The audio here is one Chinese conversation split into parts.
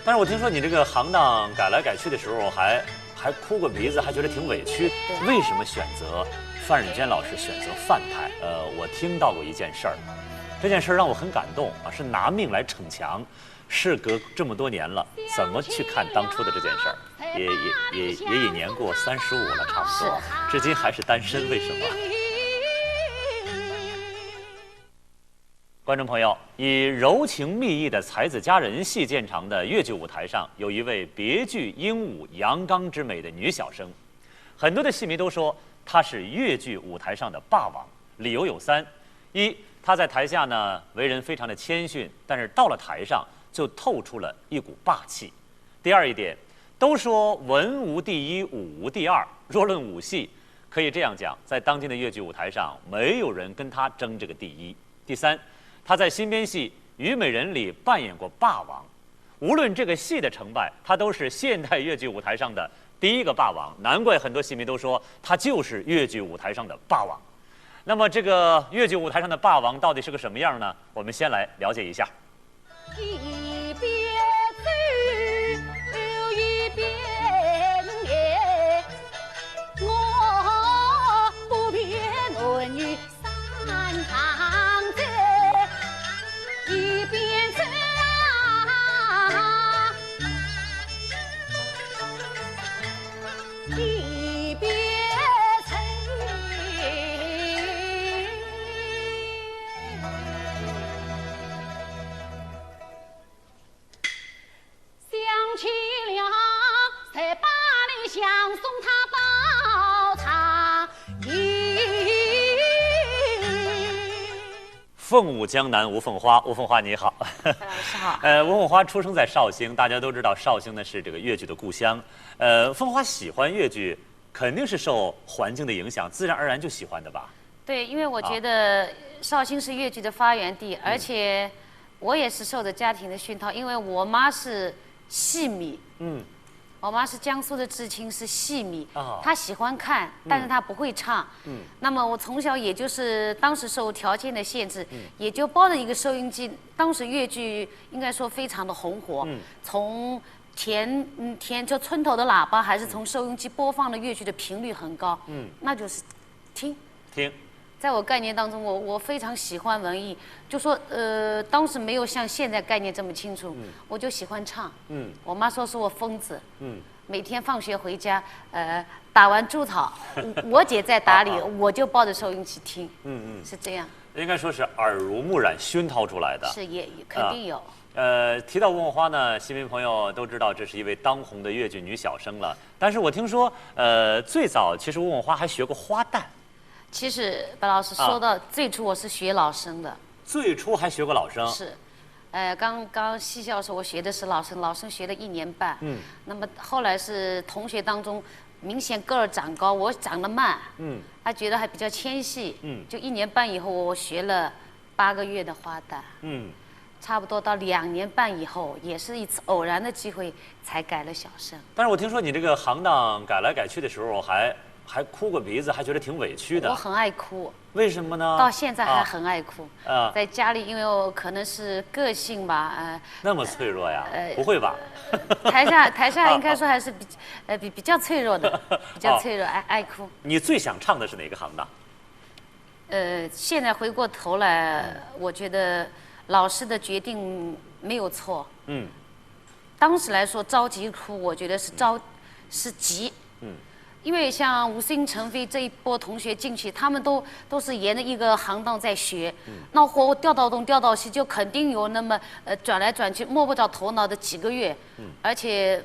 但是我听说你这个行当改来改去的时候还哭过鼻子，还觉得挺委屈。为什么选择范忍坚老师选择范派？我听到过一件事儿，这件事儿让我很感动啊，是拿命来逞强。事隔这么多年了，怎么去看当初的这件事儿？也年过35了，差不多，至今还是单身，为什么？观众朋友，以柔情蜜意的才子佳人戏见长的越剧舞台上，有一位别具英武阳刚之美的女小生，很多的戏迷都说她是越剧舞台上的霸王，理由有3：一，她在台下呢为人非常的谦逊，但是到了台上就透出了一股霸气；第二一点，都说文无第一，武无第二，若论武戏，可以这样讲，在当今的越剧舞台上，没有人跟她争这个第一；第三，他在新编戏《虞美人》里扮演过霸王，无论这个戏的成败，他都是现代越剧舞台上的第一个霸王。难怪很多戏迷都说他就是越剧舞台上的霸王。那么，这个越剧舞台上的霸王到底是个什么样呢？我们先来了解一下。一边走一边念，我不辨男女三堂子。一边走一边走，想起了在巴黎相送他到场凤舞江南吴凤花，吴凤花你好。老师好。吴凤花出生在绍兴，大家都知道绍兴呢是这个越剧的故乡。凤花喜欢越剧，肯定是受环境的影响，自然而然就喜欢的吧？对，因为我觉得绍兴是越剧的发源地，而且我也是受着家庭的熏陶，因为我妈是戏迷。我妈是江苏的知青，是戏迷，她喜欢看，但是她不会唱。那么我从小也就是当时受条件的限制，也就抱着一个收音机。当时越剧应该说非常的红火，从田就村头的喇叭，还是从收音机播放的越剧的频率很高。那就是听。在我概念当中，我非常喜欢文艺，就说当时没有像现在概念这么清楚，我就喜欢唱。我妈说是我疯子。每天放学回家，打完猪草，我姐在打理，我就抱着收音机听。是这样。应该说是耳濡目染熏陶出来的。是也肯定有。提到吴凤花呢，新民朋友都知道这是一位当红的越剧女小生了。但是我听说，最早其实吴凤花还学过花旦。其实白老师说到最初我是学老生的。最初还学过老生。是。刚戏校的时候我学的是老生，老生学了1年半。那么后来是同学当中明显个儿长高，我长得慢。他觉得还比较纤细。就1年半以后，我学了8个月的花旦。差不多到2年半以后，也是一次偶然的机会才改了小生。但是我听说你这个行当改来改去的时候还哭过鼻子，还觉得挺委屈的。我很爱哭。为什么呢？到现在还很爱哭。在家里，因为我可能是个性吧，那么脆弱呀？不会吧？台下应该说还是比较脆弱的，比较脆弱，爱哭。你最想唱的是哪个行当？现在回过头来，我觉得老师的决定没有错。当时来说着急哭，我觉得是急。因为像吴思英、陈飞这一波同学进去，他们都是沿着一个行当在学，那我调到东调到西，就肯定有那么转来转去摸不着头脑的几个月，而且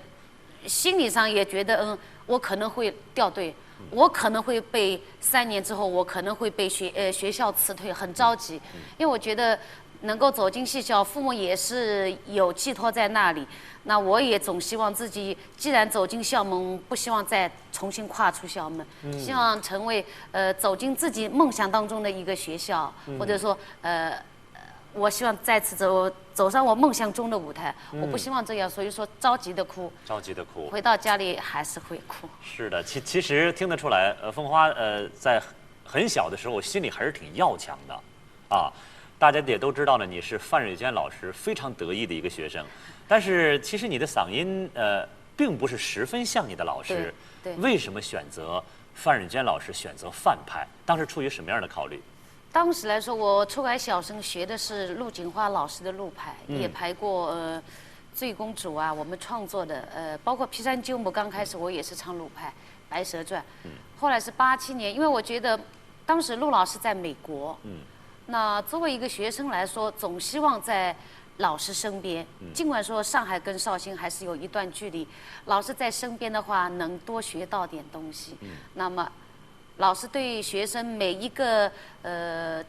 心理上也觉得我可能会掉队，我可能会被3年之后我可能会被学校辞退，很着急，因为我觉得能够走进戏校，父母也是有寄托在那里。那我也总希望自己既然走进校门，不希望再重新跨出校门，希望成为走进自己梦想当中的一个学校，或者说我希望再次走上我梦想中的舞台。我不希望这样，所以说着急的哭，回到家里还是会哭。是的，其实听得出来，凤花在很小的时候心里还是挺要强的，啊。大家也都知道呢，你是范瑞娟老师非常得意的一个学生，但是其实你的嗓音并不是十分像你的老师。对。为什么选择范瑞娟老师选择范派？当时出于什么样的考虑？当时来说，我初改小生学的是陆锦花老师的陆派，也排过醉公主啊，我们创作的包括《劈山救母》，刚开始我也是唱陆派，《白蛇传》。后来是87年，因为我觉得当时陆老师在美国。那作为一个学生来说，总希望在老师身边。尽管说上海跟绍兴还是有一段距离，老师在身边的话，能多学到点东西。那么。老师对学生每一个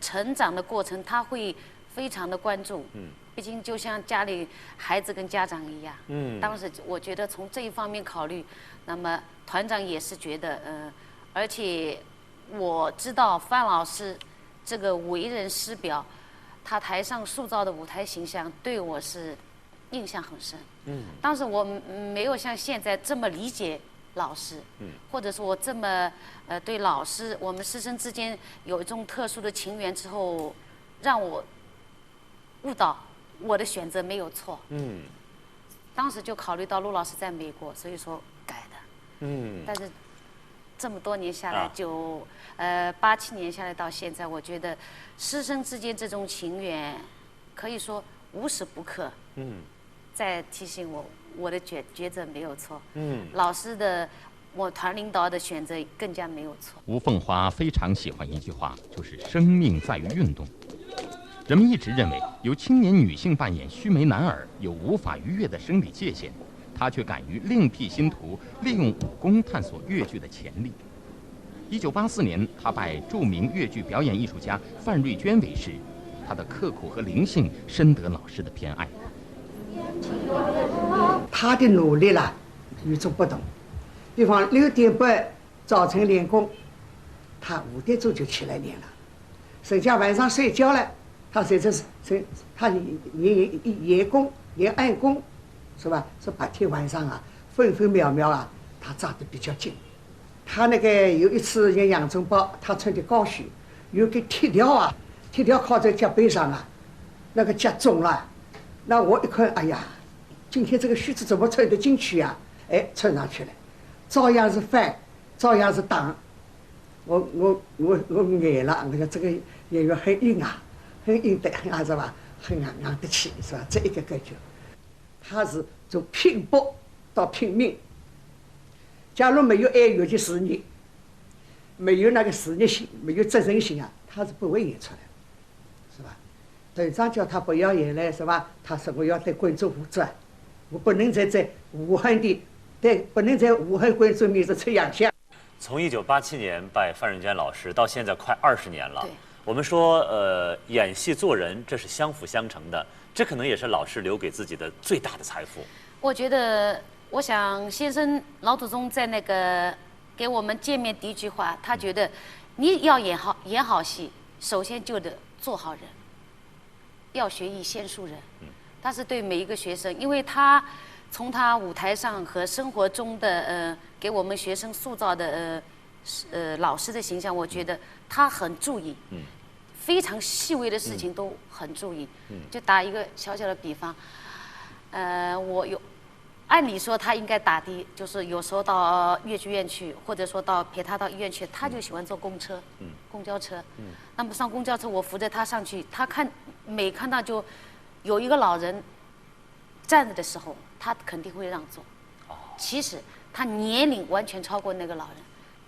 成长的过程，他会非常的关注。毕竟就像家里孩子跟家长一样。当时我觉得从这一方面考虑，那么团长也是觉得而且我知道范老师这个为人师表，他台上塑造的舞台形象对我是印象很深。当时我没有像现在这么理解。老师，或者说我这么对老师，我们师生之间有一种特殊的情缘之后，让我悟到我的选择没有错。当时就考虑到陆老师在美国，所以说改的。但是这么多年下来，就87年下来到现在，我觉得师生之间这种情缘，可以说无时不刻。在提醒我的抉择没有错。老师的我团领导的选择更加没有错。吴凤花非常喜欢一句话，就是生命在于运动。人们一直认为由青年女性扮演须眉男儿有无法逾越的生理界限，她却敢于另辟新途，利用武功探索越剧的潜力。1984年，她拜著名越剧表演艺术家范瑞娟为师，她的刻苦和灵性深得老师的偏爱。他的努力啦，与众不同。比方6点半早晨练功，他5点钟就起来练了。人家晚上睡觉了，他他练功练暗功，是吧？是白天晚上啊，分分秒秒啊，他站得比较近。他那个有一次演杨宗保，他穿的高靴，有个铁条啊，铁条靠在脚背上啊，那个脚肿了。那我一看，哎呀，今天这个靴子怎么穿得进去啊？哎，穿上去了，照样是翻，照样是挡。我眼了，我说这个演员很硬啊，很硬的，很是吧？很硬得起，是吧？这一个感觉，他是从拼搏到拼命。假如没有爱乐的事业，没有那个事业心，没有责任心啊，他是不会演出来的，是吧？团长叫他不要演了，是吧？他说我要对观众负责，我不能在武汉观众面前出洋相。从1987年拜范瑞娟老师到现在快20年了。对。我们说，演戏做人这是相辅相成的，这可能也是老师留给自己的最大的财富。我觉得，我想先生老祖宗在那个给我们见面第一句话，他觉得你要演好戏，首先就得做好人。要学艺先树人，他是对每一个学生，因为他从他舞台上和生活中的给我们学生塑造的老师的形象，我觉得他很注意，非常细微的事情都很注意。就打一个小小的比方，按理说他应该打的，就是有时候到越剧院去，或者说陪他到医院去，他就喜欢坐公车，公交车。那么上公交车，我扶着他上去，他每看到就有一个老人站着的时候，他肯定会让座。其实他年龄完全超过那个老人，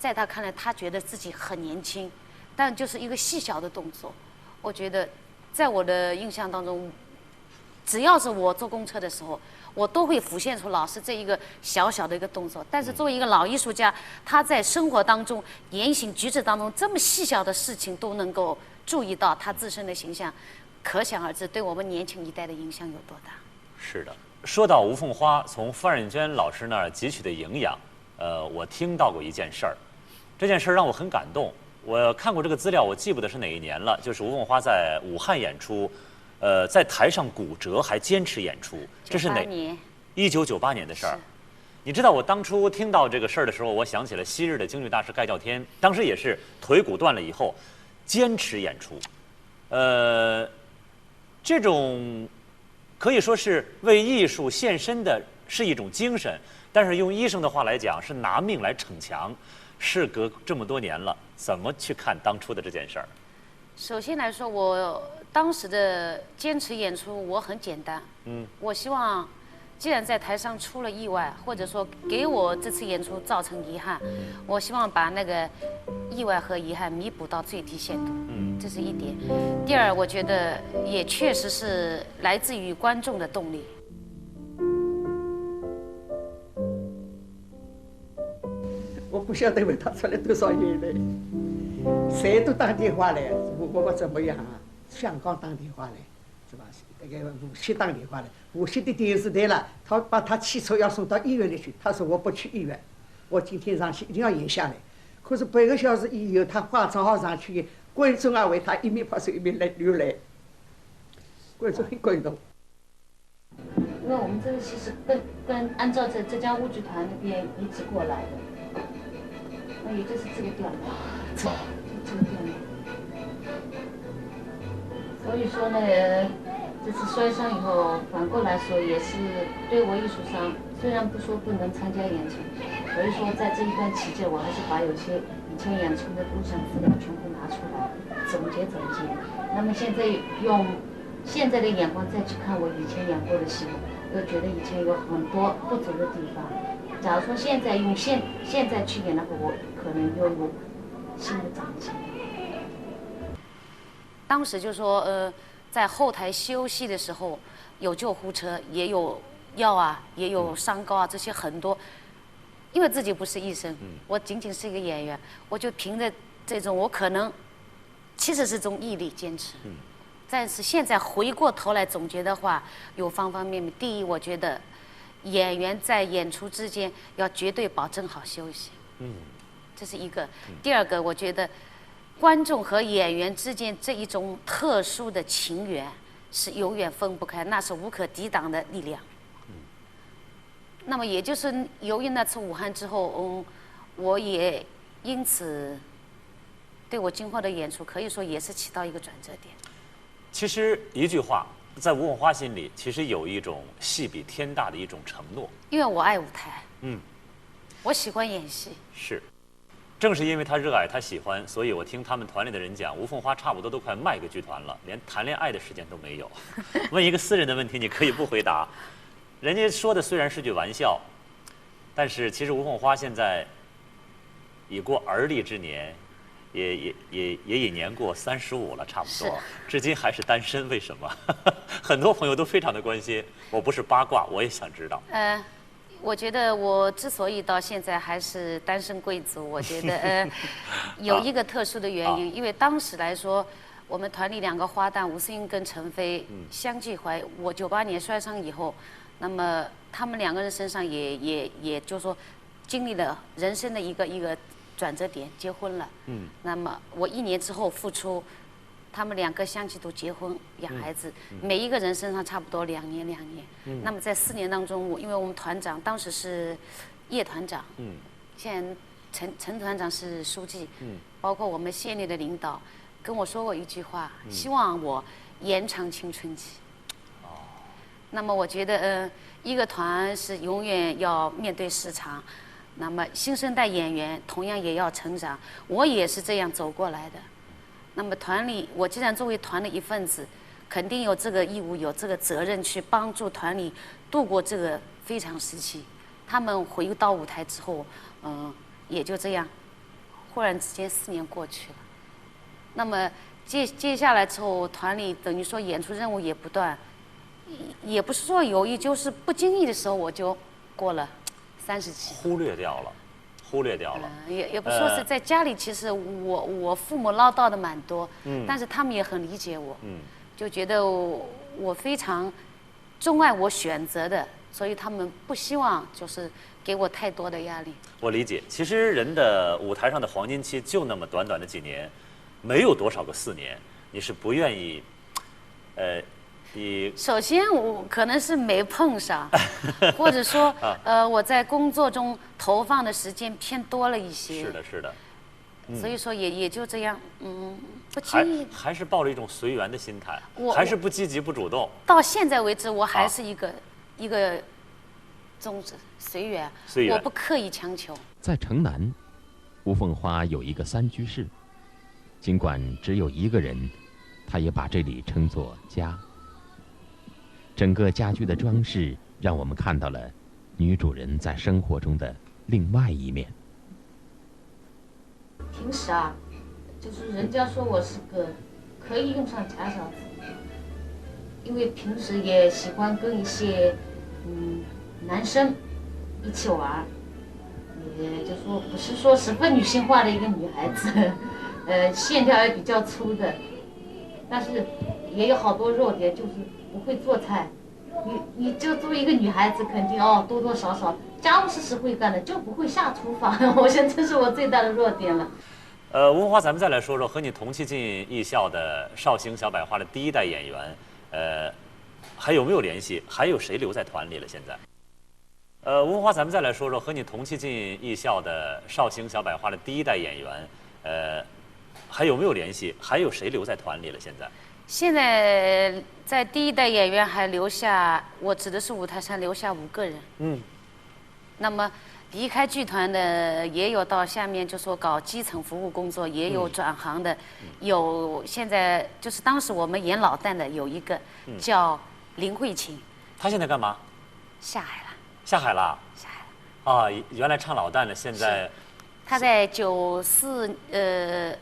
在他看来，他觉得自己很年轻，但就是一个细小的动作。我觉得，在我的印象当中，只要是我坐公车的时候，我都会浮现出老师这一个小小的一个动作。但是作为一个老艺术家，他在生活当中言行举止当中这么细小的事情都能够注意到他自身的形象，可想而知对我们年轻一代的影响有多大。是的，说到吴凤花从范瑞娟老师那儿汲取的营养，我听到过一件事儿，这件事儿让我很感动。我看过这个资料，我记不得是哪一年了，就是吴凤花在武汉演出。在台上骨折还坚持演出，这是哪年？1998年的事儿。你知道我当初听到这个事儿的时候，我想起了昔日的京剧大师盖叫天，当时也是腿骨断了以后，坚持演出。这种可以说是为艺术献身的，是一种精神。但是用医生的话来讲，是拿命来逞强。事隔这么多年了，怎么去看当初的这件事儿？首先来说，我当时的坚持演出，我很简单。我希望，既然在台上出了意外，或者说给我这次演出造成遗憾，我希望把那个意外和遗憾弥补到最低限度。这是一点。第二，我觉得也确实是来自于观众的动力。我不晓得为他出了多少眼泪，谁都打电话来，我怎么样啊？香港打电话来，是吧？那个无锡打电话来，无锡的电视台了，他把他汽车要送到医院里去，他说我不去医院，我今天上去一定要演下来。可是半个小时以后，他化妆好上去演，观众啊为他一面拍手一面来流泪，观众很感动。因为我们这个戏是按照浙江舞剧团那边移植过来的。那也就是这个调门，这个调门。所以说呢，这次摔伤以后，反过来说也是对我艺术上，虽然不说不能参加演出，所以说在这一段期间，我还是把有些以前演出的录像资料全部拿出来总结。那么现在用现在的眼光再去看我以前演过的戏，又觉得以前有很多不足的地方。假如说现在用现在去演的话，我可能又有新的长进。当时就说在后台休息的时候，有救护车，也有药啊，也有伤膏啊，这些很多。因为自己不是医生，我仅仅是一个演员，我就凭着这种，我可能其实是种毅力坚持。但是现在回过头来总结的话，有方方面面。第一，我觉得演员在演出之间要绝对保证好休息，这是一个。第二个，我觉得观众和演员之间这一种特殊的情缘是永远分不开，那是无可抵挡的力量。那么也就是由于那次武汉之后，我也因此对我今后的演出可以说也是起到一个转折点。其实一句话，在吴凤花心里，其实有一种戏比天大的一种承诺。因为我爱舞台，我喜欢演戏。是，正是因为他热爱，他喜欢，所以我听他们团里的人讲，吴凤花差不多都快卖个剧团了，连谈恋爱的时间都没有。问一个私人的问题，你可以不回答。人家说的虽然是句玩笑，但是其实吴凤花现在已过而立之年。也年过35了，差不多，至今还是单身，为什么？很多朋友都非常的关心。我不是八卦，我也想知道。我觉得我之所以到现在还是单身贵族，我觉得有一个特殊的原因，因为当时来说，我们团里两个花旦吴思英跟陈飞相继怀，我98年摔伤以后，那么他们两个人身上也就是说经历了人生的一个转折点，结婚了。那么我1年之后复出，他们两个相继都结婚养孩子，每一个人身上差不多2年。那么在4年当中，因为我们团长当时是叶团长，现在陈团长是书记，包括我们县里的领导跟我说过一句话，希望我延长青春期。那么我觉得一个团是永远要面对市场。那么新生代演员同样也要成长，我也是这样走过来的。那么团里，我既然作为团的一份子，肯定有这个义务，有这个责任去帮助团里度过这个非常时期。他们回到舞台之后，也就这样，忽然之间4年过去了。那么接下来之后，团里等于说演出任务也不断，也不是说有意，就是不经意的时候我就过了30几，忽略掉了。也不说是在家里，其实我父母唠叨的蛮多，但是他们也很理解我，就觉得我非常钟爱我选择的，所以他们不希望就是给我太多的压力。我理解，其实人的舞台上的黄金期就那么短短的几年，没有多少个4年，你是不愿意，首先我可能是没碰上，或者说我在工作中投放的时间偏多了一些。是的。所以说也就这样，不经意。还是抱着一种随缘的心态，我还是不积极不主动。到现在为止，我还是一个宗旨，随缘，随缘我不刻意强求。在城南，吴凤花有一个3居室，尽管只有一个人，她也把这里称作家。整个家居的装饰让我们看到了女主人在生活中的另外一面。平时啊，就是人家说我是个可以用上假小子，因为平时也喜欢跟一些男生一起玩，也就说不是说十分女性化的一个女孩子，线条也比较粗的，但是也有好多弱点，就是不会做菜。你就作为一个女孩子，肯定多多少少家务事是会干的，就不会下厨房。我想这是我最大的弱点了。吴凤花，咱们再来说说和你同期进艺校的绍兴小百花的第1代演员，还有没有联系？还有谁留在团里了？现在？吴凤花，咱们再来说说和你同期进艺校的绍兴小百花的第1代演员，还有没有联系？还有谁留在团里了？现在？现在在第1代演员还留下，我指的是舞台上留下5个人。那么离开剧团的也有到下面就说搞基层服务工作，也有转行的，有现在就是当时我们演老旦的有一个叫林慧琴，她现在干嘛？下海了。下海了。下海了。啊，原来唱老旦的，现在。她在90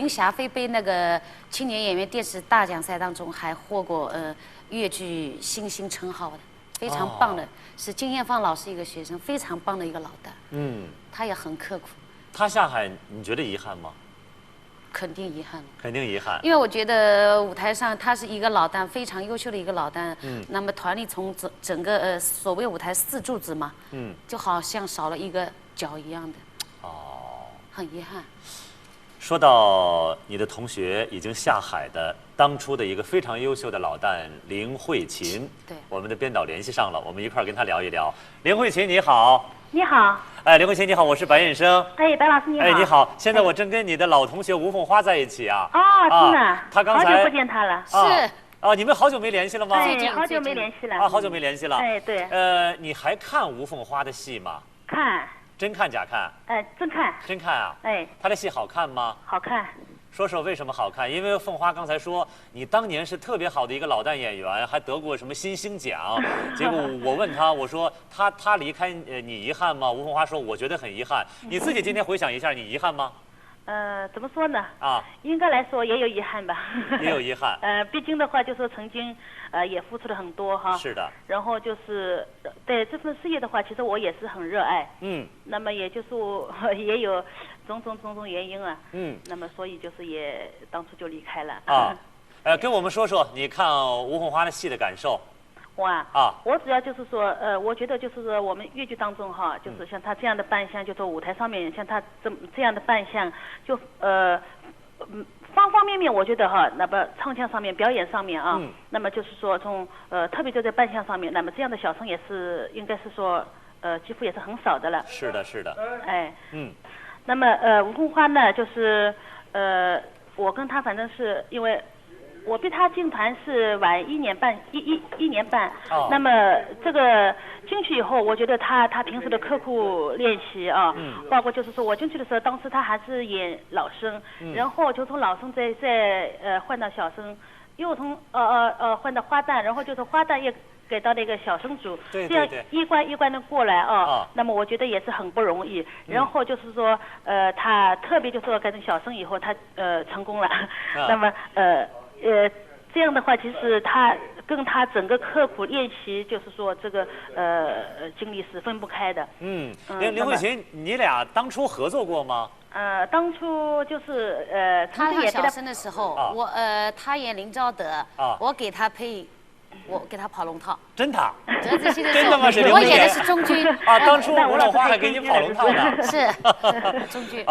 霞飞杯那个青年演员电视大奖赛当中还获过粤剧新星称号的，非常棒的，是金艳芳老师一个学生，非常棒的一个老旦。他也很刻苦。他下海，你觉得遗憾吗？肯定遗憾。肯定遗憾。因为我觉得舞台上他是一个老旦，非常优秀的一个老旦。那么团里从整个所谓舞台4柱子嘛，就好像少了一个角一样的。很遗憾。说到你的同学已经下海的当初的一个非常优秀的老旦林慧琴，对，我们的编导联系上了，我们一块儿跟她聊一聊。林慧琴你好。你好。林慧琴你好，我是白燕生。白老师你好。你好，现在我正跟你的老同学吴凤花在一起啊。真的。她刚才好久不见她了。是。你们好久没联系了吗？对，好久没联系了。好久没联系了。对。你还看吴凤花的戏吗？看。真看假看？真看。真看啊？他的戏好看吗？好看。说说为什么好看？因为凤花刚才说你当年是特别好的一个老旦演员，还得过什么新星奖。结果我问他，我说他离开你遗憾吗？吴凤花说我觉得很遗憾。你自己今天回想一下，你遗憾吗？怎么说呢？应该来说也有遗憾吧。也有遗憾。毕竟的话，就说曾经也付出了很多哈。是的。然后就是对这份事业的话，其实我也是很热爱。那么也就是也有种种原因啊。那么所以就是也当初就离开了。跟我们说说你看吴凤花的戏的感受。我主要就是说，我觉得就是说我们粤剧当中哈，就是像他这样的扮相，就说舞台上面像他这样的扮相，就方方面面，我觉得哈，那么唱腔上面、表演上面啊，那么就是说从特别就在扮相上面，那么这样的小生也是应该是说几乎也是很少的了。是的，是的。那么吴凤花呢，就是我跟他反正是因为。我比他进团是晚1年半，一年半。那么这个进去以后，我觉得他平时的刻苦练习啊，包括就是说我进去的时候，当时他还是演老生，然后就从老生再换到小生，又从换到花旦，然后就是花旦也给到那个小生组，这样一关一关的过来啊。那么我觉得也是很不容易。然后就是说他特别就是说改成小生以后，他成功了。那么这样的话，其实他跟他整个刻苦练习，就是说这个经历是分不开的。林慧琴，你俩当初合作过吗？当初就是他演小生的时候，他演林昭德，我给他跑龙套。真的？真的吗？我演的是中军。当初吴凤花还给你跑龙套呢。是中军。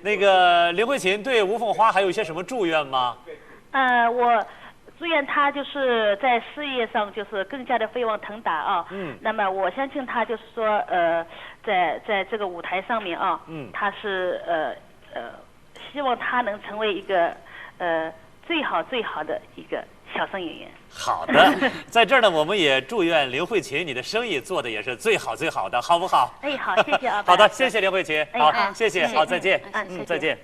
那个林慧琴对吴凤花还有一些什么祝愿吗？我祝愿他就是在事业上就是更加的飞黄腾达啊。那么我相信他就是说在这个舞台上面啊，他是希望他能成为一个最好的一个小生演员。好的，在这儿呢，我们也祝愿林慧琴你的生意做的也是最好的，好不好？哎，好，谢谢啊。好的，谢谢林慧琴。好，谢谢，谢谢好，再见。再见。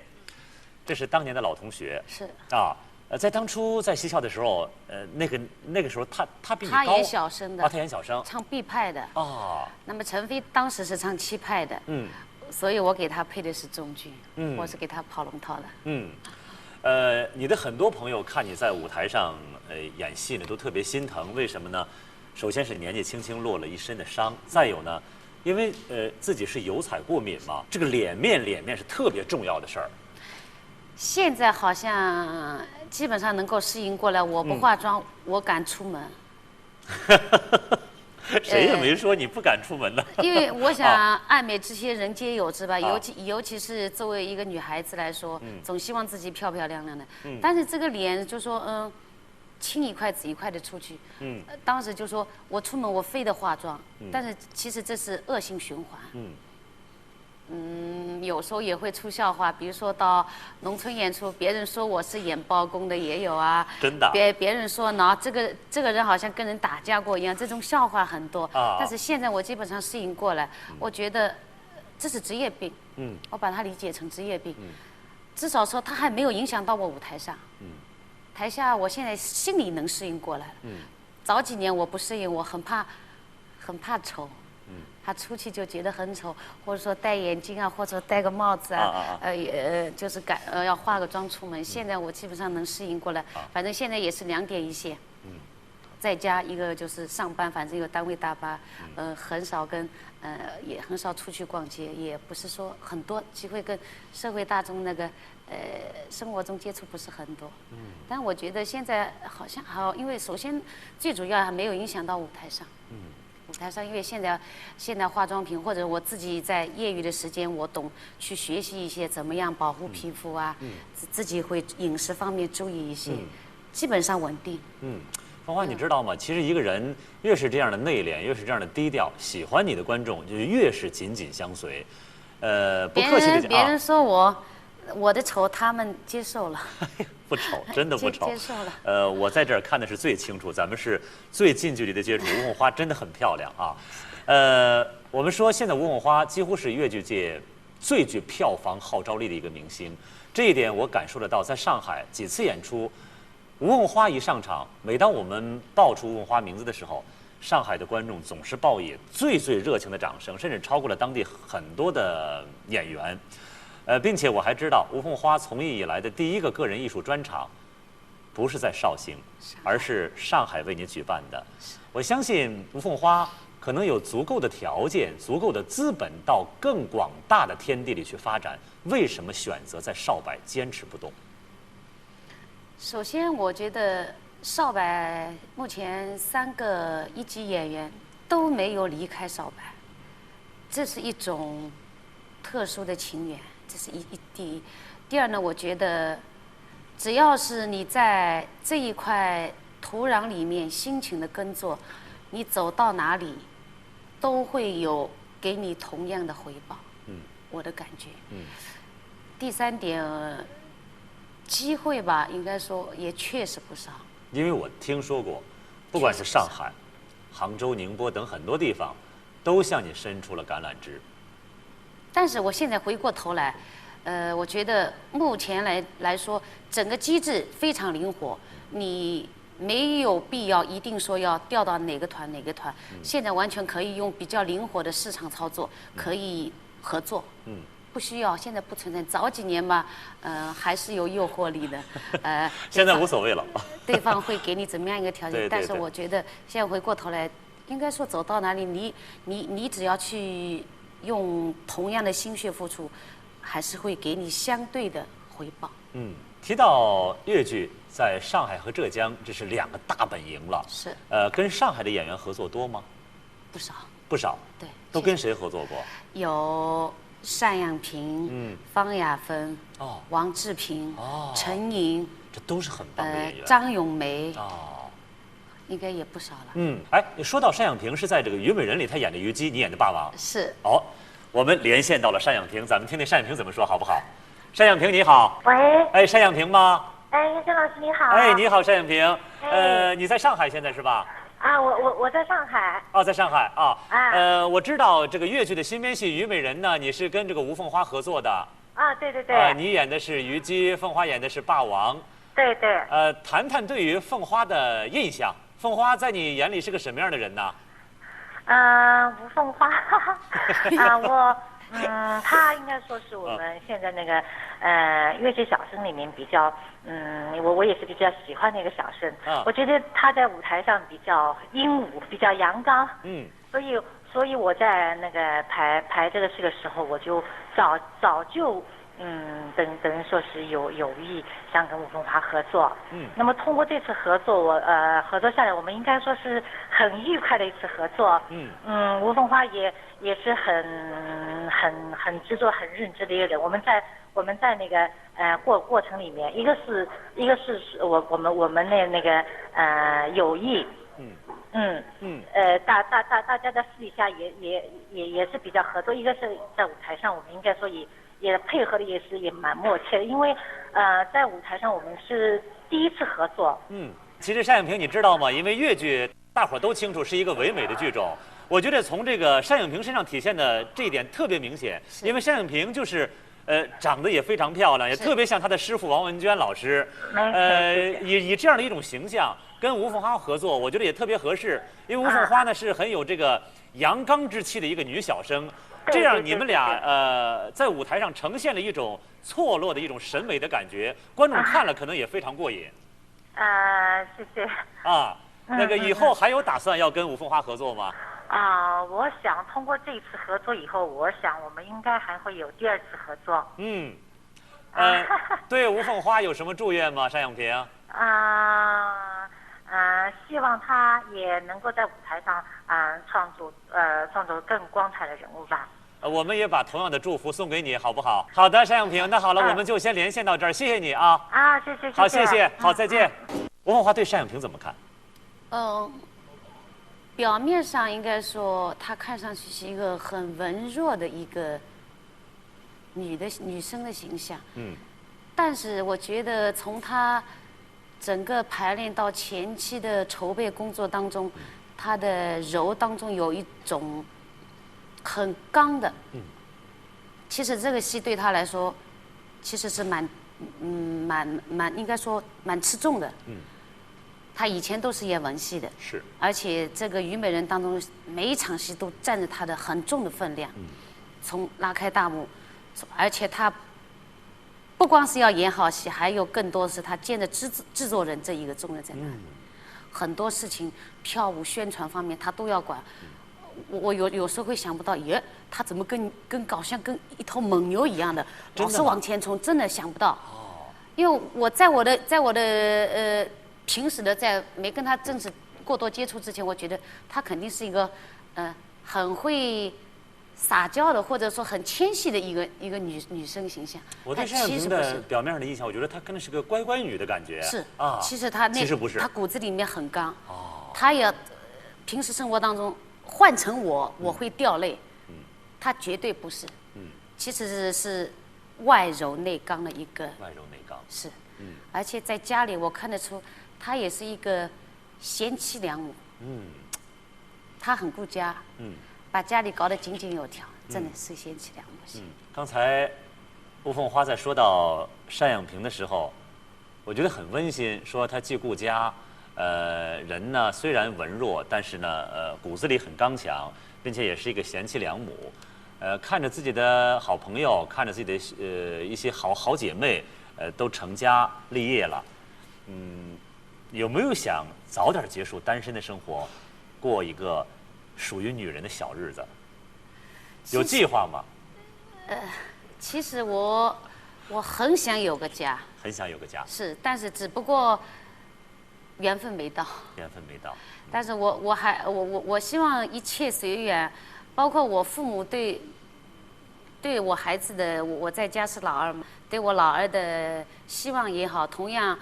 这是当年的老同学。是啊。在当初在戏校的时候，那个时候他比你高。他演小生的。他演小生。唱 B 派的。哦。那么陈飞当时是唱7派的。所以我给他配的是中剧。我是给他跑龙套的。你的很多朋友看你在舞台上演戏呢，都特别心疼。为什么呢？首先是年纪轻轻落了一身的伤，再有呢，因为自己是油彩过敏嘛，这个脸面是特别重要的事儿。现在好像基本上能够适应过来，我不化妆，我敢出门。谁也没说你不敢出门呢。因为我想，爱美之心人皆有之吧，尤其是作为一个女孩子来说，总希望自己漂漂亮亮的。但是这个脸就说，青一块紫一块的出去。当时就说我出门我非得化妆，但是其实这是恶性循环。有时候也会出笑话，比如说到农村演出，别人说我是演包公的也有啊。真的。别人说呢，这个人好像跟人打架过一样，这种笑话很多。但是现在我基本上适应过来，我觉得这是职业病。我把它理解成职业病。至少说它还没有影响到我舞台上。台下我现在心里能适应过来了。早几年我不适应，我很怕丑。他出去就觉得很丑，或者说戴眼镜啊，或者戴个帽子啊，就是要化个妆出门。现在我基本上能适应过来，反正现在也是2点一线，在家一个就是上班，反正有单位大巴，很少也很少出去逛街，也不是说很多机会跟社会大众那个生活中接触不是很多。但我觉得现在好像因为首先最主要还没有影响到舞台上。舞台上，因为现在化妆品或者我自己在业余的时间，我懂去学习一些怎么样保护皮肤啊，自己会饮食方面注意一些，基本上稳定。芳华，你知道吗？其实一个人越是这样的内敛，越是这样的低调，喜欢你的观众就越是紧紧相随。不客气的讲，别人说我的丑他们接受了。不丑，真的不丑。接受了。我在这儿看的是最清楚，咱们是最近距离的接触。吴凤花真的很漂亮啊。我们说现在吴凤花几乎是粤剧界最具票房号召力的一个明星，这一点我感受得到。在上海几次演出，吴凤花一上场，每当我们报出吴凤花名字的时候，上海的观众总是报以最热情的掌声，甚至超过了当地很多的演员。并且我还知道吴凤花从艺以来的第一个个人艺术专场，不是在绍兴，而是上海为你举办的。我相信吴凤花可能有足够的条件、足够的资本到更广大的天地里去发展，为什么选择在少白坚持不动？首先，我觉得少白目前3个1级演员都没有离开少白，这是一种特殊的情缘。这是第一。第二呢，我觉得只要是你在这一块土壤里面辛勤的耕作，你走到哪里都会有给你同样的回报。我的感觉。第3点，机会吧，应该说也确实不少。因为我听说过，不管是上海、杭州、宁波等很多地方，都向你伸出了橄榄枝。但是我现在回过头来，我觉得目前来说，整个机制非常灵活，你没有必要一定说要调到哪个团。现在完全可以用比较灵活的市场操作，可以合作。不需要，现在不存在。早几年吧，还是有诱惑力的。现在无所谓了。对方会给你怎么样一个条件？但是我觉得现在回过头来，应该说走到哪里，你只要去用同样的心血付出，还是会给你相对的回报。提到粤剧，在上海和浙江，这是2个大本营了。是。跟上海的演员合作多吗？不少。不少。对。都跟谁合作过？有单养平、方雅芬、王志平、陈莹，这都是很棒的演员。张咏梅。应该也不少了。你说到单养平是在这个《虞美人》里，他演的虞姬，你演的霸王。是。我们连线到了单养平，咱们听听单养平怎么说，好不好？单养平你好。喂。哎，单养平吗？哎，叶生老师你好。哎，你好，单养平。哎你在上海现在是吧？啊，我在上海。哦，在上海啊。啊。我知道这个越剧的新编戏《虞美人》呢，你是跟这个吴凤花合作的。啊，对对对。你演的是虞姬，凤花演的是霸王。对对。谈谈对于凤花的印象。凤花在你眼里是个什么样的人呢？吴凤花，她应该说是我们现在那个越剧小生里面比较我也是比较喜欢的一个小生。我觉得她在舞台上比较英武，比较阳刚。所以我在那个排这个戏的时候，我就早就等于说是有意想跟吴凤华合作。那么通过这次合作，合作下来，我们应该说是很愉快的一次合作。吴凤华也是很执着、很认真的一个人。我们在那个过程里面，一个是我们那个友谊。大家在私底下也是比较合作。一个是在舞台上，我们应该说也配合的也蛮默契的，因为在舞台上我们是第一次合作。其实单养平你知道吗？因为越剧大伙都清楚是一个唯美的剧种，我觉得从这个单养平身上体现的这一点特别明显，因为单养平就是长得也非常漂亮，也特别像她的师傅王文娟老师。以这样的一种形象跟吴凤花合作，我觉得也特别合适，因为吴凤花呢是很有这个阳刚之气的一个女小生。这样你们俩在舞台上呈现了一种错落的一种审美的感觉，观众看了可能也非常过瘾。谢谢。那个以后还有打算要跟吴凤花合作吗？我想通过这次合作以后，我想我们应该还会有第二次合作。对吴凤花有什么祝愿吗？单养平？希望她也能够在舞台上创作更光彩的人物吧。我们也把同样的祝福送给你，好不好？好的，单养平，那好了，我们就先连线到这儿，谢谢你啊。谢谢。好，谢谢，好，再见。吴凤花对单养平怎么看？表面上应该说她看上去是一个很文弱的一个女生的形象。但是我觉得从她整个排练到前期的筹备工作当中，她的柔当中有一种很刚的。其实这个戏对她来说，其实是蛮应该说蛮吃重的。她以前都是演文戏的，是，而且这个《虞美人》当中每一场戏都占着她的很重的分量。从拉开大幕，而且她不光是要演好戏，还有更多是她兼着制作人这一个重任在那里。很多事情，票务宣传方面她都要管。我有时候会想不到，她怎么搞像跟一头猛牛一样的，老是往前冲，真的想不到。因为我在我的平时的在没跟她正式过多接触之前，我觉得她肯定是一个很会撒娇的，或者说很谦虚的一个女生形象。我对单养平的表面上的印象，我觉得她跟的是个乖乖女的感觉。是其实她其实不是，她骨子里面很刚。她也平时生活当中换成我会掉泪，她绝对不是。其实是外柔内刚的一个。外柔内刚。是。而且在家里我看得出，她也是一个贤妻良母。她很顾家。把家里搞得井井有条，真的是贤妻良母。刚才吴凤花在说到单养平的时候，我觉得很温馨，说她既顾家，人呢虽然文弱，但是呢骨子里很刚强，并且也是一个贤妻良母。看着自己的好朋友，看着自己的一些好姐妹，都成家立业了，有没有想早点结束单身的生活，过一个属于女人的小日子？有计划吗？其实我很想有个家。很想有个家。是，但是只不过缘分没到。缘分没到。但是我希望一切随缘，包括我父母对我孩子的，我在家是老二嘛，对我老二的希望也好，同样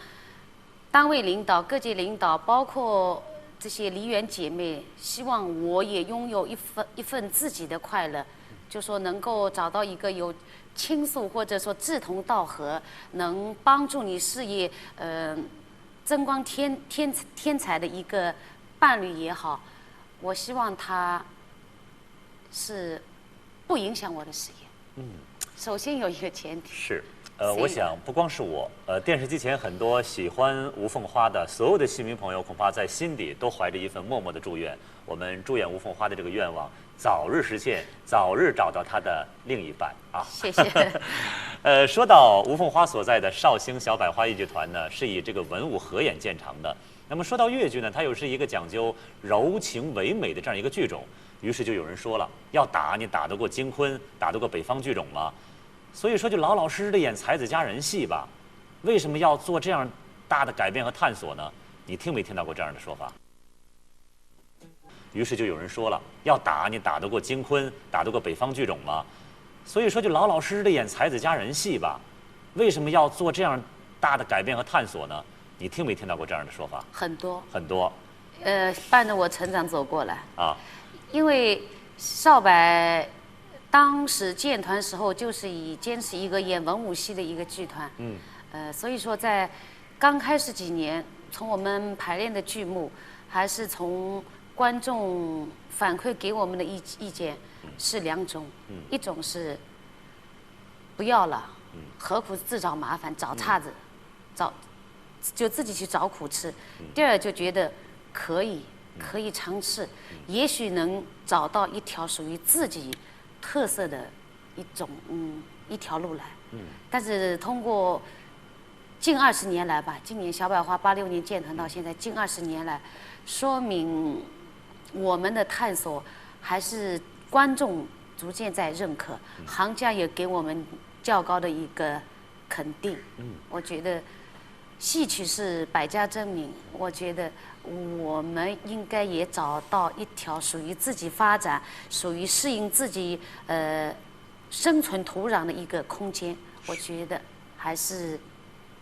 单位领导、各界领导，包括这些梨园姐妹，希望我也拥有一份自己的快乐，就说能够找到一个有倾诉或者说志同道合，能帮助你事业增光添彩的一个伴侣也好，我希望他是不影响我的事业。首先有一个前提是。我想不光是我，电视机前很多喜欢吴凤花的所有的戏迷朋友，恐怕在心底都怀着一份默默的祝愿。我们祝愿吴凤花的这个愿望早日实现，早日找到她的另一半啊！谢谢。说到吴凤花所在的绍兴小百花豫剧团呢，是以这个文武合演见长的。那么说到越剧呢，它又是一个讲究柔情唯美的这样一个剧种。于是就有人说了，要打你打得过京昆，打得过北方剧种吗？所以说，就老老实实的演才子佳人戏吧。为什么要做这样大的改变和探索呢？你听没听到过这样的说法？于是就有人说了，要打你打得过京昆，打得过北方剧种吗？所以说，就老老实实的演才子佳人戏吧。为什么要做这样大的改变和探索呢？你听没听到过这样的说法？很多。很多。伴着我成长走过来。啊。因为少白。当时建团时候就是坚持一个演文武戏的一个剧团，所以说在刚开始几年，从我们排练的剧目，还是从观众反馈给我们的意见是两种，一种是不要了，何苦自找麻烦，找岔子，就自己去找苦吃；第二就觉得可以尝试，也许能找到一条属于自己特色的一条路来，但是通过近20年来吧，今年小百花86年建团到现在，近20年来，说明我们的探索还是观众逐渐在认可，行家也给我们较高的一个肯定。我觉得戏曲是百家争鸣，我觉得我们应该也找到一条属于自己发展、属于适应自己生存土壤的一个空间。我觉得还是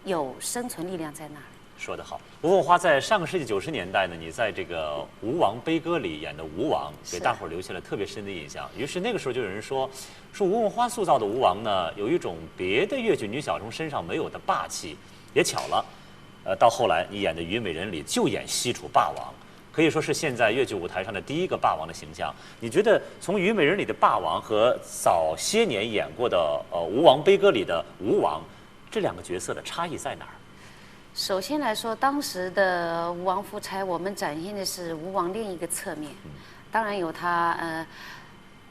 有生存力量在那儿。说得好，吴凤花在上个世纪90年代呢，你在这个《吴王悲歌》里演的吴王，给大伙儿留下了特别深的印象。于是那个时候就有人说吴凤花塑造的吴王呢，有一种别的越剧女小生身上没有的霸气。也巧了，到后来你演的《虞美人》里就演西楚霸王，可以说是现在越剧舞台上的第一个霸王的形象。你觉得从《虞美人》里的霸王和早些年演过的《吴王悲歌》里的吴王，这两个角色的差异在哪儿？首先来说，当时的吴王夫差，我们展现的是吴王另一个侧面，当然有他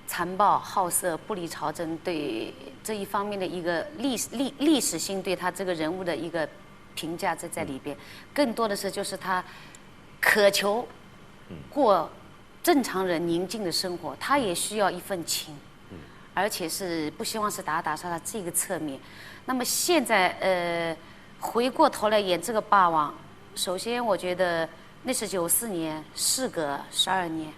残暴好色、不理朝政，对这一方面的一个历史性对他这个人物的一个评价在里边，更多的是就是他渴求过正常人宁静的生活，他也需要一份情，而且是不希望是打打杀杀这个侧面。那么现在回过头来演这个霸王，首先我觉得那是94年，事隔12年。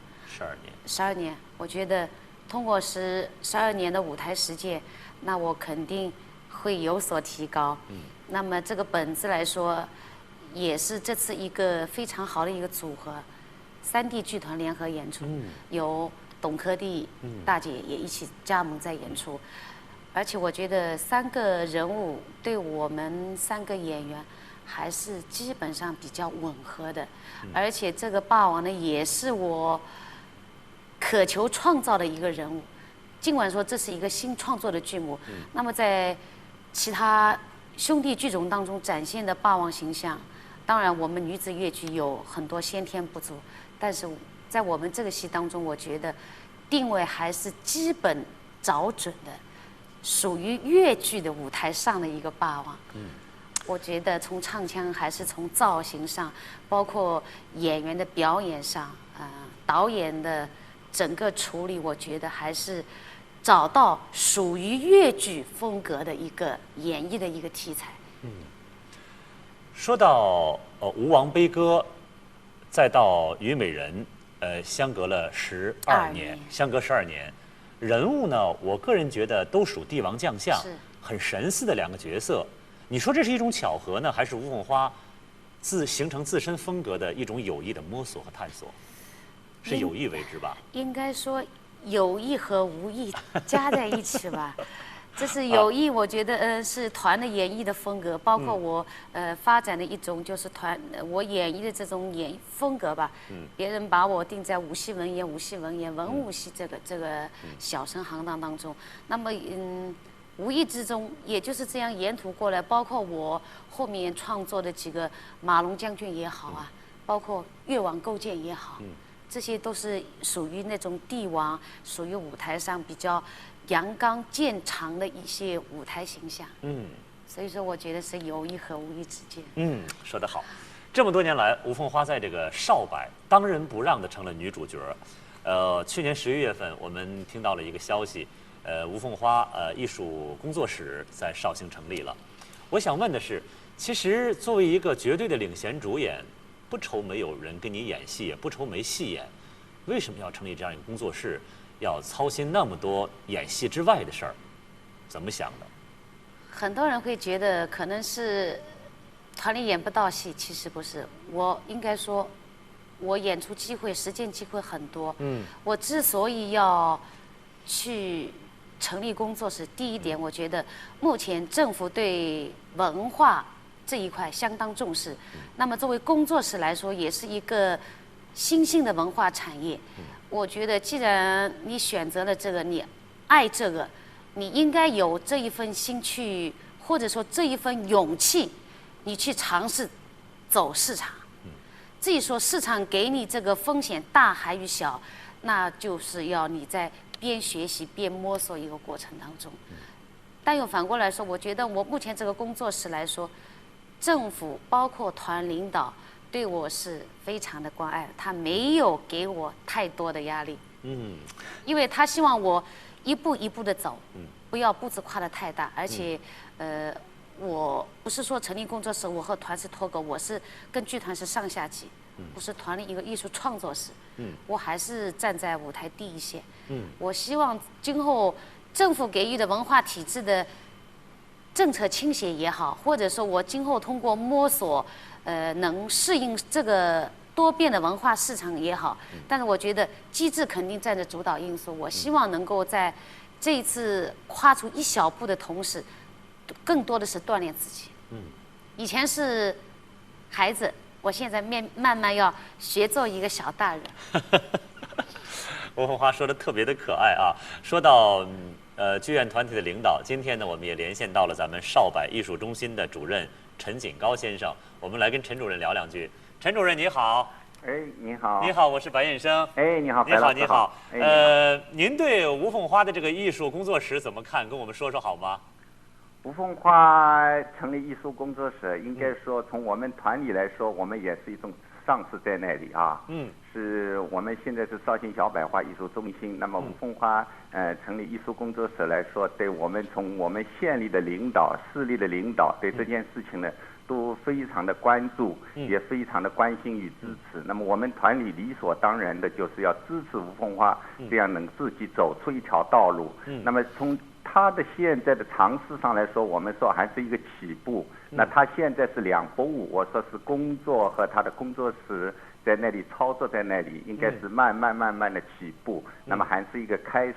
12年，我觉得通过12年的舞台实践，那我肯定会有所提高。那么这个本子来说，也是这次一个非常好的一个组合，3地剧团联合演出，有董科第大姐也一起加盟在演出。而且我觉得3个人物对我们3个演员还是基本上比较吻合的，而且这个霸王呢也是我渴求创造的一个人物。尽管说这是一个新创作的剧目，那么在其他兄弟剧种当中展现的霸王形象，当然我们女子越剧有很多先天不足，但是在我们这个戏当中，我觉得定位还是基本找准的。属于越剧的舞台上的一个霸王，我觉得从唱腔还是从造型上，包括演员的表演上，导演的整个处理，我觉得还是找到属于越剧风格的一个演绎的一个题材。说到吴王悲歌，再到虞美人，相隔了12年，相隔12年。人物呢，我个人觉得都属帝王将相，很神似的2个角色。你说这是一种巧合呢，还是吴凤花形成自身风格的一种有意的摸索和探索？是有意为之吧？应该说有意和无意加在一起吧。这是有意，我觉得是团的演绎的风格，包括我发展的一种就是我演绎的这种风格吧。别人把我定在武戏文言、文武戏这个小生行当当中，那么无意之中也就是这样沿途过来，包括我后面创作的几个马龙将军也好啊，包括越王勾践也好，这些都是属于那种帝王，属于舞台上比较阳刚见长的一些舞台形象。所以说我觉得是有意和无意之间。说得好。这么多年来，吴凤花在这个少白当仁不让的成了女主角。去年11月份，我们听到了一个消息。吴凤花艺术工作室在绍兴成立了。我想问的是，其实作为一个绝对的领衔主演，不愁没有人跟你演戏，也不愁没戏演，为什么要成立这样一个工作室，要操心那么多演戏之外的事儿？怎么想的？很多人会觉得可能是团里演不到戏，其实不是。我应该说，我演出机会、实践机会很多。我之所以要去成立工作室，第一点，我觉得目前政府对文化这一块相当重视。那么作为工作室来说，也是一个新兴的文化产业。我觉得，既然你选择了这个，你爱这个，你应该有这一份心去，或者说这一份勇气，你去尝试走市场。至于说市场给你这个风险大还是小，那就是要你在边学习边摸索一个过程当中。但又反过来说，我觉得我目前这个工作室来说，政府包括团领导对我是非常的关爱，他没有给我太多的压力。因为他希望我一步一步的走，不要步子跨得太大，而且我不是说成立工作室我和团是脱钩，我是跟剧团是上下级，我是团里一个艺术创作室，我还是站在舞台第一线。我希望今后政府给予的文化体制的政策倾斜也好，或者说我今后通过摸索，能适应这个多变的文化市场也好，但是我觉得机制肯定占着主导因素。我希望能够在这一次跨出一小步的同时，更多的是锻炼自己。以前是孩子，我现在慢慢要学做一个小大人。吴凤花说的特别的可爱啊！说到剧院团体的领导，今天呢，我们也连线到了咱们少柏艺术中心的主任陈锦高先生，我们来跟陈主任聊两句。陈主任你好。你好。你好，我是白燕生。你好，你好，你好。您对吴凤花的这个艺术工作室怎么看？跟我们说说好吗？吴凤花成立艺术工作室，应该说从我们团里来说，我们也是一种上市在那里啊。是我们现在是绍兴小百花艺术中心。那么吴凤花成立艺术工作室来说，对我们从我们县里的领导、市里的领导对这件事情呢，都非常的关注，也非常的关心与支持。那么我们团里理所当然的就是要支持吴凤花，这样能自己走出一条道路。那么从他的现在的尝试上来说，我们说还是一个起步。那他现在是两不误，我说是工作和他的工作室在那里操作在那里，应该是慢慢的起步。那么还是一个开始，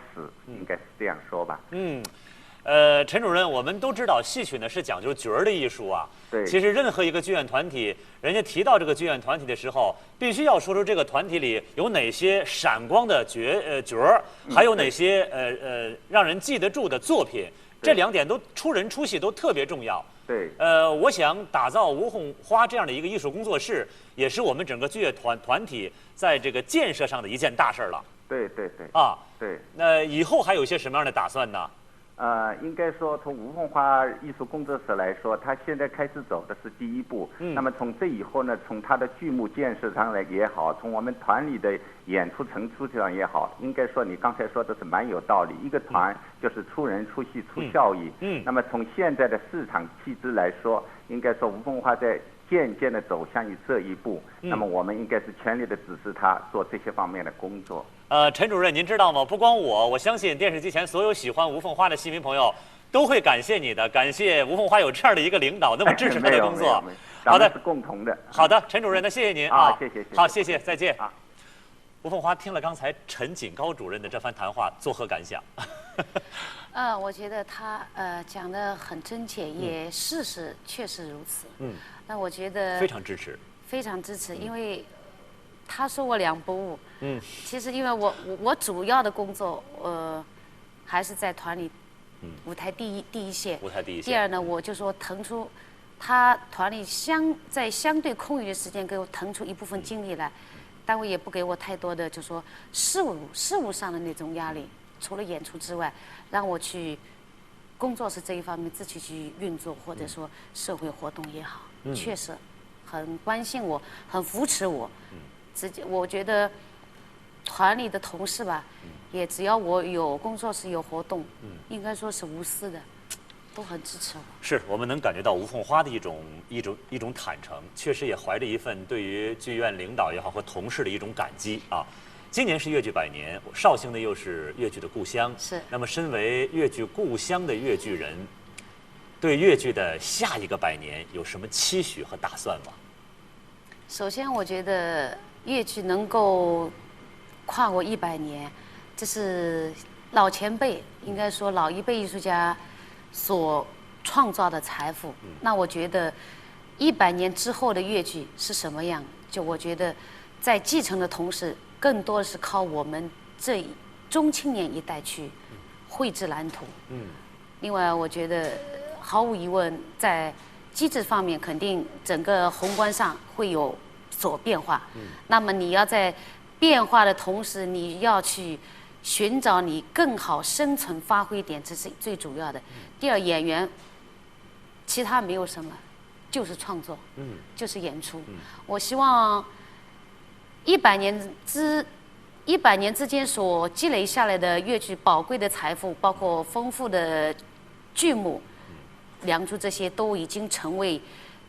应该是这样说吧。陈主任，我们都知道戏曲呢是讲究角儿的艺术啊。对。其实任何一个剧院团体，人家提到这个剧院团体的时候，必须要说出这个团体里有哪些闪光的角儿，还有哪些让人记得住的作品。这两点都出人出戏，都特别重要。对。我想打造吴凤花这样的一个艺术工作室，也是我们整个剧院团体在这个建设上的一件大事了。对。对。那以后还有些什么样的打算呢？应该说从吴凤花艺术工作室来说，他现在开始走的是第一步。那么从这以后呢，从他的剧目建设上来也好，从我们团里的演出层出上也好，应该说你刚才说的是蛮有道理。一个团就是出人出戏出效益。那么从现在的市场机制来说，应该说吴凤花在渐渐的走向于这一步。那么我们应该是全力的支持他做这些方面的工作。陈主任，您知道吗？不光我相信电视机前所有喜欢吴凤花的戏迷朋友都会感谢你的，感谢吴凤花有这样的一个领导，那么支持他的工作。好的，是共同的。好的，陈主任，那谢谢您啊，谢谢。好，谢谢，再见。吴凤花听了刚才陈锦高主任的这番谈话，作何感想？我觉得他讲得很真切，也事实确实如此。那我觉得非常支持，非常支持，因为他说我两不误。其实因为我主要的工作还是在团里，舞台第一线。舞台第一线。第二呢，我就说腾出他团里在相对空余的时间，给我腾出一部分精力来。单位也不给我太多的，就说事务上的那种压力，除了演出之外，让我去工作室这一方面自己去运作，或者说社会活动也好，确实很关心我，很扶持我。我觉得团里的同事吧，也只要我有工作室有活动，应该说是无私的。都很支持我。是我们能感觉到吴凤花的一种坦诚，确实也怀着一份对于剧院领导也好和同事的一种感激啊。今年是越剧100年，绍兴呢又是越剧的故乡。是。那么，身为越剧故乡的越剧人，对越剧的下一个100年有什么期许和打算吗？首先，我觉得越剧能够跨过100年，这是老前辈，应该说老一辈艺术家所创造的财富。那我觉得100年之后的越剧是什么样？就我觉得，在继承的同时，更多的是靠我们这中青年一代去绘制蓝图。另外，我觉得毫无疑问，在机制方面，肯定整个宏观上会有所变化。那么你要在变化的同时，你要去寻找你更好生存发挥点，这是最主要的。第二，演员其他没有什么，就是创作，就是演出。我希望100年之间所积累下来的越剧宝贵的财富，包括丰富的剧目、梁祝这些，都已经成为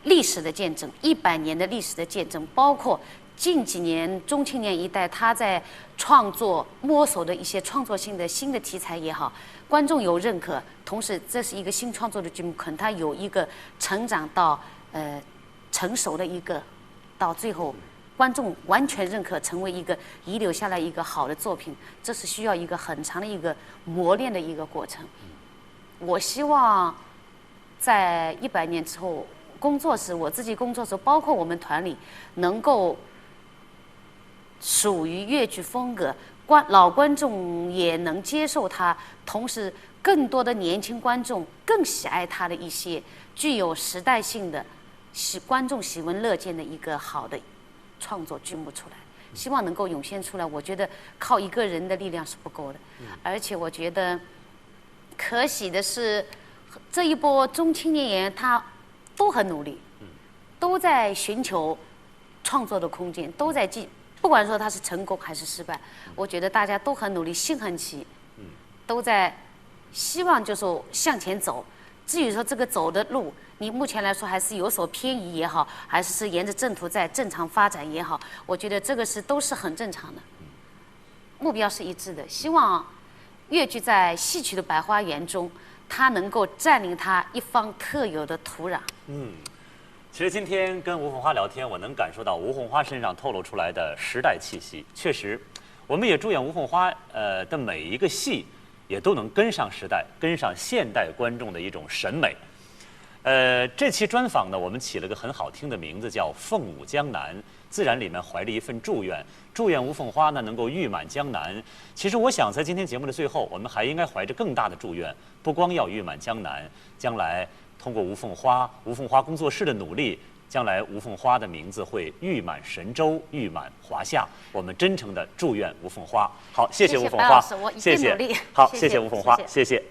历史的见证，100年的历史的见证，包括近几年中青年一代他在创作摸索的一些创作性的新的题材也好，观众有认可，同时这是一个新创作的剧目，可能它有一个成长到成熟的一个，到最后观众完全认可，成为一个遗留下来一个好的作品，这是需要一个很长的一个磨练的一个过程。我希望在100年之后，工作室我自己工作室，包括我们团里，能够属于越剧风格，老观众也能接受它，同时更多的年轻观众更喜爱它的一些具有时代性的观众喜闻乐见的一个好的创作剧目出来，希望能够涌现出来。我觉得靠一个人的力量是不够的，而且我觉得可喜的是，这一波中青年演员他都很努力，都在寻求创作的空间，都在不管说他是成功还是失败，我觉得大家都很努力，心很齐，都在希望就说向前走。至于说这个走的路，你目前来说还是有所偏移也好，还是沿着正途在正常发展也好，我觉得这个都是很正常的，目标是一致的。希望越剧在戏曲的百花园中，它能够占领它一方特有的土壤。其实今天跟吴凤花聊天，我能感受到吴凤花身上透露出来的时代气息。确实，我们也祝愿吴凤花的每一个戏也都能跟上时代，跟上现代观众的一种审美。这期专访呢，我们起了个很好听的名字，叫《凤舞江南》，自然里面怀着一份祝愿，祝愿吴凤花呢能够誉满江南。其实我想在今天节目的最后，我们还应该怀着更大的祝愿，不光要誉满江南，将来通过吴凤花工作室的努力，将来吴凤花的名字会誉满神州，誉满华夏。我们真诚的祝愿吴凤花。好，谢谢吴凤花，谢谢，好，谢谢吴凤花，谢谢。